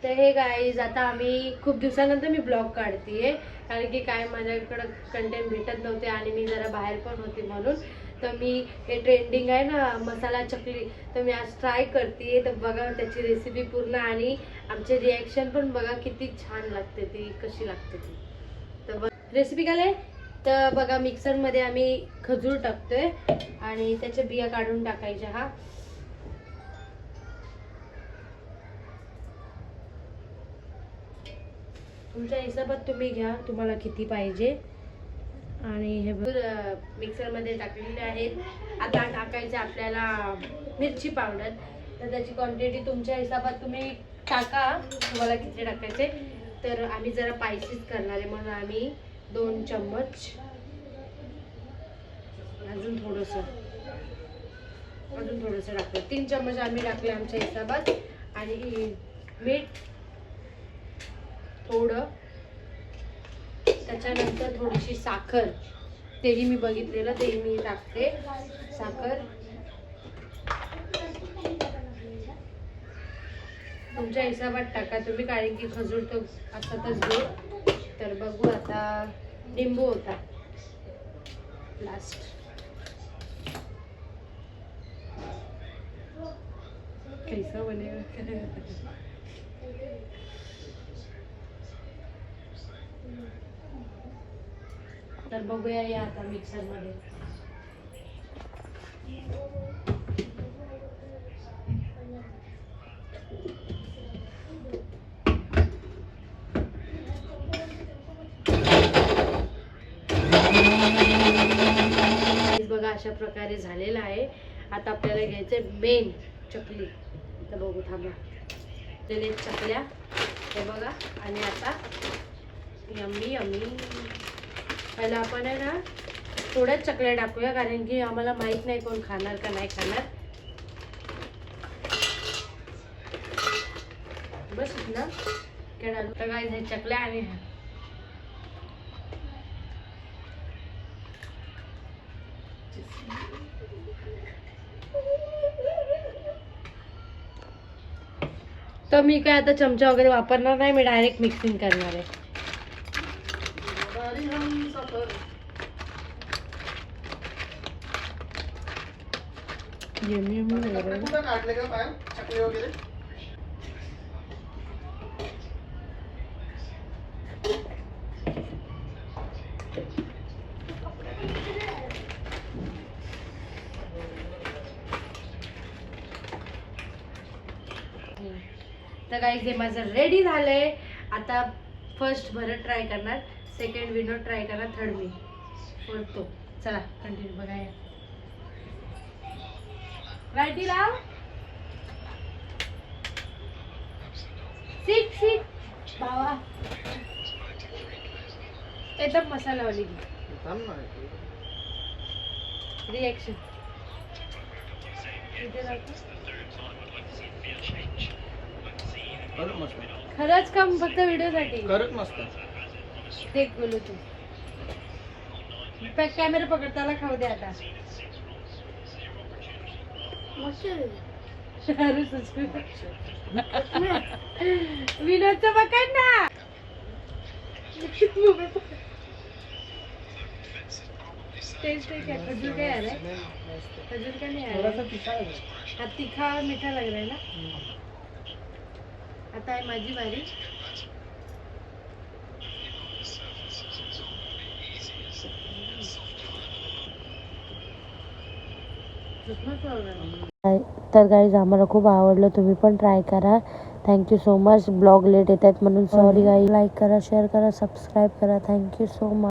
तर हे गाईज आता आम्ही खूप दिवसानंतर मी ब्लॉग काढते कारण की काय माझ्याकडं कंटेंट भेटत नव्हते आणि मी जरा बाहेर पण होते म्हणून. तर मी हे ट्रेंडिंग आहे ना मसाला चकली, तर मी आज ट्राय करते. तर बघा त्याची रेसिपी पूर्ण आणि आमचे रिॲक्शन पण बघा किती छान लागते, ती कशी लागते ती. तर बघ रेसिपी काय आहे. तर बघा मिक्सरमध्ये आम्ही खजूर टाकतोय आणि त्याच्या बिया काढून टाकायच्या. हा तुमच्या हिशोबात तुम्ही घ्या, तुम्हाला किती पाहिजे. आणि हे मिक्सरमध्ये टाकलेले आहेत. आता टाकायचे आपल्याला मिरची पावडर. तर त्याची क्वांटिटी तुमच्या हिशोबात तुम्ही टाका, तुम्हाला किती टाकायचे. तर आम्ही जरा स्पायसीच करणार आहे म्हणून आम्ही 2 चम्मच, अजून थोडंसं टाकतो. 3 चम्मच आम्ही टाकले आमच्या हिशोबात. आणि मीठ थोडं, त्याच्यानंतर थोडीशी साखर, तेही मी बघितलेलं, तेही मी टाकते साखर. तुमच्या हिशोबात टाका तुम्ही, कारण की खजूर तो असतच गोड. तर बघू आता लिंबू होता लास्ट. कैसा बनेगा. तर बघूया या आता मिक्सर मध्ये. बघा अशा प्रकारे झालेला आहे. आता आपल्याला घ्यायचे मेन चकली. तर बघू थांबा, त्याने चकल्या हे बघा. आणि आता यम्मी यम्मी. पहिला आपण आहे ना थोड्याच चकल्या टाकूया, कारण की आम्हाला माहित नाही कोण खाणार का नाही खाणार. बस ना काय काय चकल्या. आणि तर मी काय आता चमचा वगैरे वापरणार नाही, मी डायरेक्ट मिक्सिंग करणार आहे. तर गाईज हे माझं रेडी झालंय. आता फर्स्ट भरत ट्राय करणार, सेकंड विनोद ट्राय करणार, थर्ड मी फोडतो. चला कंटिन्यू बघाया. रायटी लाव, सीट सीट भावा, एकदम मसाला वाली रिएक्शन. खरंच काम फक्त व्हिडिओ साठी करत मस्त. देख बोलू तू पॅक कॅमेरा पकडताना खाऊ दे आता. विनोदचं पकड ना. टेस्ट क्या खजूर क्या आ रहा है. खजूर का नहीं आ रहा है. हा तिखा मीठा लग रहा है ना. आता आहे माझी बारी. तर गाईज आम्हाला खूप आवडलं, तुम्ही पण ट्राय करा. Thank you so much. Blog late येत आहेत म्हणून सॉरी गाईज. लाईक करा, शेअर करा, सबस्क्राईब करा. Thank you so much.